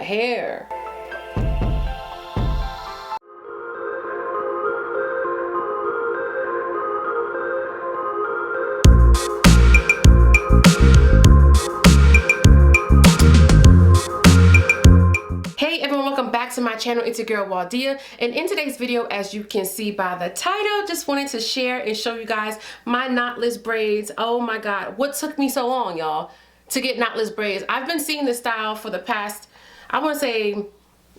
hair. Hey everyone, welcome back to my channel. It's your girl Waldia, and in today's video, as you can see by the title, just wanted to share and show you guys my knotless braids. Oh my god, what took me so long, y'all, to get knotless braids? I've been seeing this style for the past, I want to say,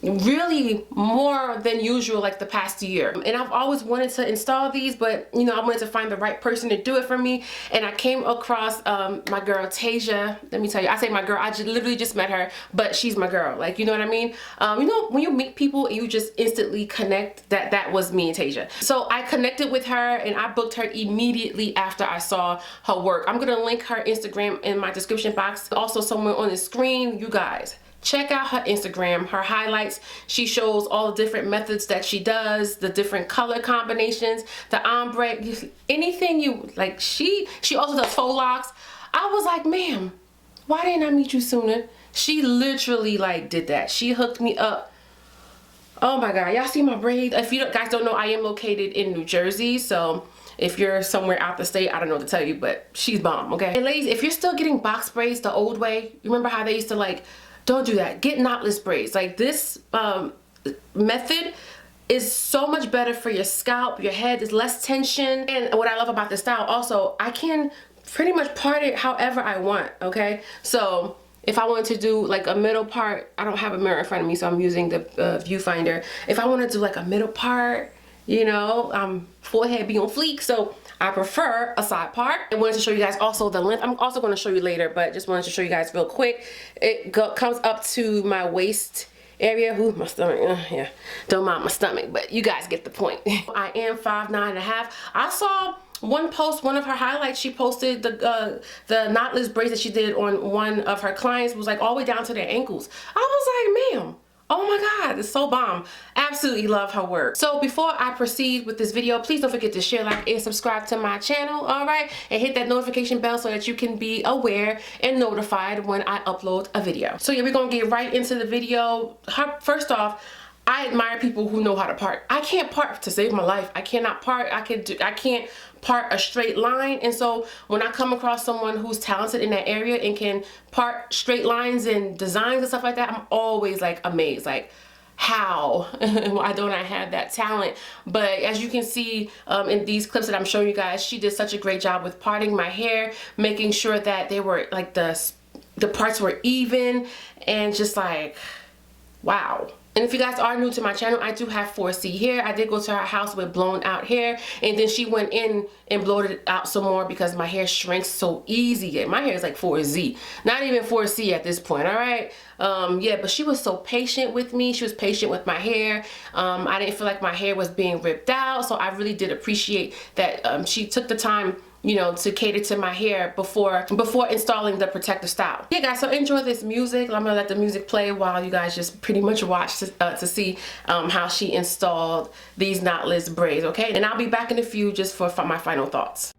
really more than usual, like the past year, and I've always wanted to install these, but you know, I wanted to find the right person to do it for me, and I came across my girl Tasia. Let me tell you, I say my girl, I literally just met her, but she's my girl, like, you know what I mean? You know, when you meet people and you just instantly connect, that was me and Tasia. So I connected with her and I booked her immediately after I saw her work. I'm gonna link her Instagram in my description box, also somewhere on the screen. You guys, check out her Instagram, her highlights. She shows all the different methods that she does, the different color combinations, the ombre, anything you like. She also does faux locks. I was like, ma'am, why didn't I meet you sooner? She literally like did that. She hooked me up. Oh my god, y'all see my braids? If you guys don't know, I am located in New Jersey, so if you're somewhere out the state, I don't know what to tell you, but she's bomb, okay? And ladies, if you're still getting box braids the old way, remember how they used to like, don't do that. Get knotless braids. Like this method is so much better for your scalp, your head. There's less tension. And what I love about this style also, I can pretty much part it however I want, okay? So if I wanted to do like a middle part, I don't have a mirror in front of me, so I'm using the viewfinder. If I want to do like a middle part, you know, forehead be on fleek, so I prefer a side part. I wanted to show you guys also the length. I'm also going to show you later, but just wanted to show you guys real quick. It comes up to my waist area. Ooh, my stomach, yeah, don't mind my stomach, but you guys get the point. I am 5'9.5". I saw one post, one of her highlights, she posted the knotless braids that she did on one of her clients, was like all the way down to their ankles. I was like, ma'am, oh my god, it's so bomb. Absolutely love her work. So before I proceed with this video, please don't forget to share, like, and subscribe to my channel, all right? And hit that notification bell so that you can be aware and notified when I upload a video. So yeah, we're gonna get right into the video. First off, I admire people who know how to part. I can't part to save my life. I cannot part. I can't part a straight line. And so when I come across someone who's talented in that area and can part straight lines and designs and stuff like that, I'm always like amazed, like, how? Why don't I have that talent? But as you can see in these clips that I'm showing you guys, she did such a great job with parting my hair, making sure that they were like the parts were even, and just like, wow. And if you guys are new to my channel, I do have 4C hair. I did go to her house with blown out hair, and then she went in and blowed it out some more because my hair shrinks so easy. My hair is like 4Z, not even 4C at this point, all right? Yeah, but she was so patient with me. She was patient with my hair. I didn't feel like my hair was being ripped out, so I really did appreciate that she took the time, you know, to cater to my hair before installing the protective style. Yeah guys, so enjoy this music. I'm gonna let the music play while you guys just pretty much watch to see how she installed these knotless braids, okay? And I'll be back in a few just for my final thoughts.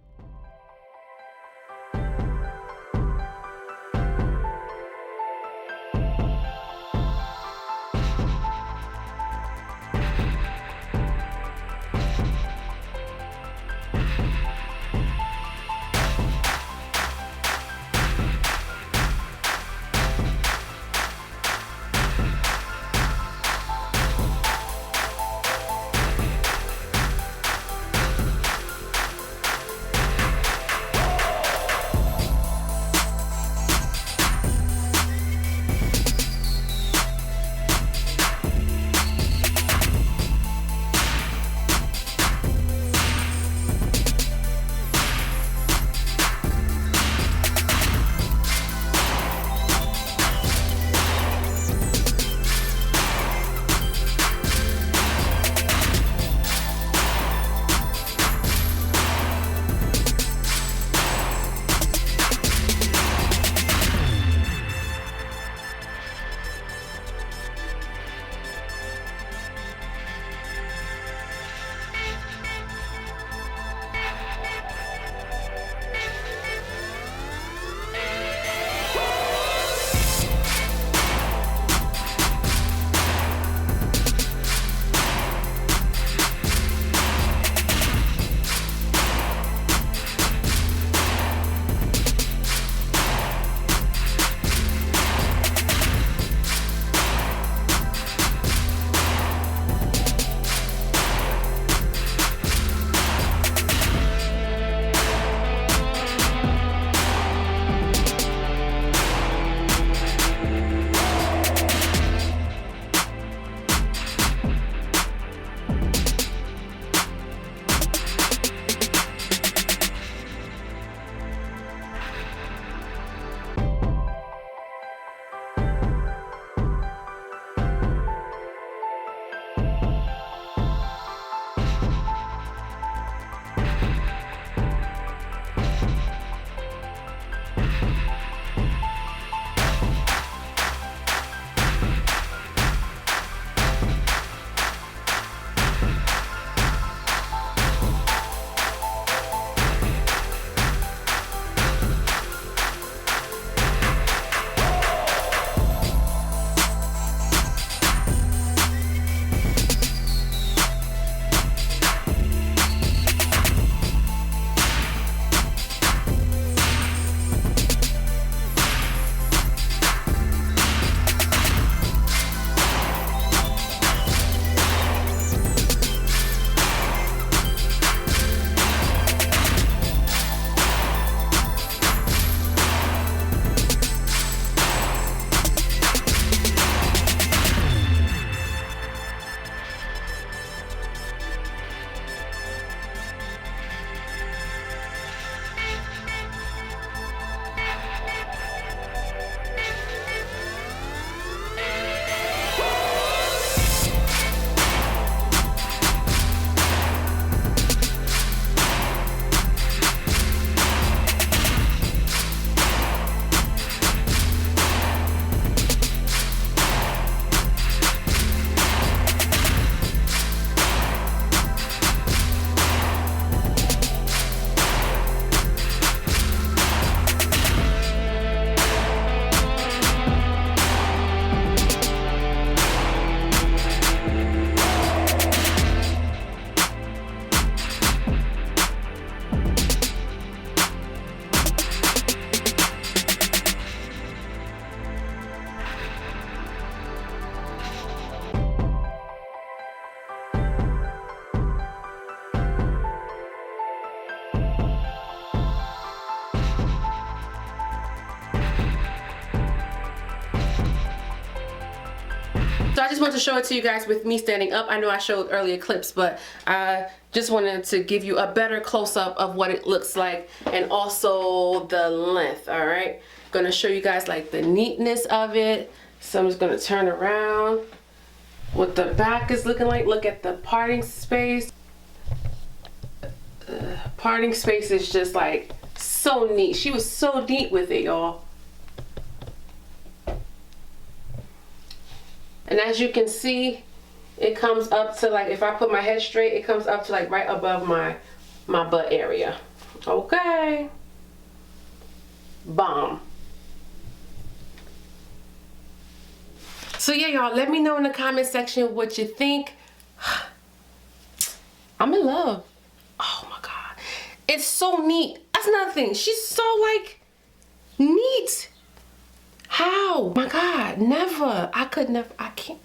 So I just wanted to show it to you guys with me standing up. I know I showed earlier clips, but I just wanted to give you a better close-up of what it looks like and also the length. All right, gonna show you guys like the neatness of it. So I'm just gonna turn around what the back is looking like. Look at the parting space. Parting space is just like so neat. She was so neat with it, y'all. And as you can see, it comes up to like, if I put my head straight, it comes up to like right above my butt area. Okay. Bomb. So yeah, y'all, let me know in the comment section what you think. I'm in love. Oh my God. It's so neat. That's another thing. She's so like neat. How? My God, never. I could never. I can't.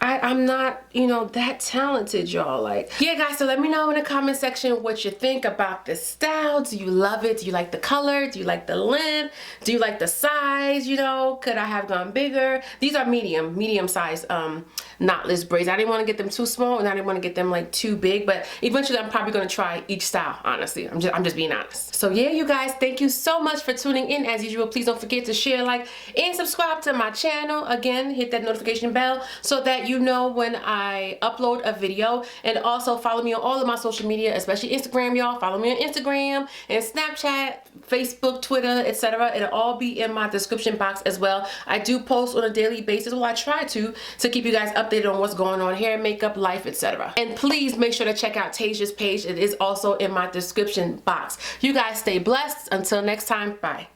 I'm not, you know, that talented, y'all. Like, yeah, guys, so let me know in the comment section what you think about this style. Do you love it? Do you like the color? Do you like the length? Do you like the size? You know, could I have gone bigger? These are medium size knotless braids. I didn't want to get them too small and I didn't want to get them like too big, but eventually I'm probably going to try each style, honestly. I'm just being honest. So yeah, you guys, thank you so much for tuning in. As usual, please don't forget to share, like, and subscribe to my channel. Again, hit that notification bell so that you know when I upload a video, and also follow me on all of my social media, especially Instagram, y'all. Follow me on Instagram and Snapchat, Facebook, Twitter, etc. It'll all be in my description box as well. I do post on a daily basis. Well, I try to keep you guys updated on what's going on, hair, makeup, life, etc. And please make sure to check out Tasia's page. It is also in my description box. You guys stay blessed. Until next time, bye.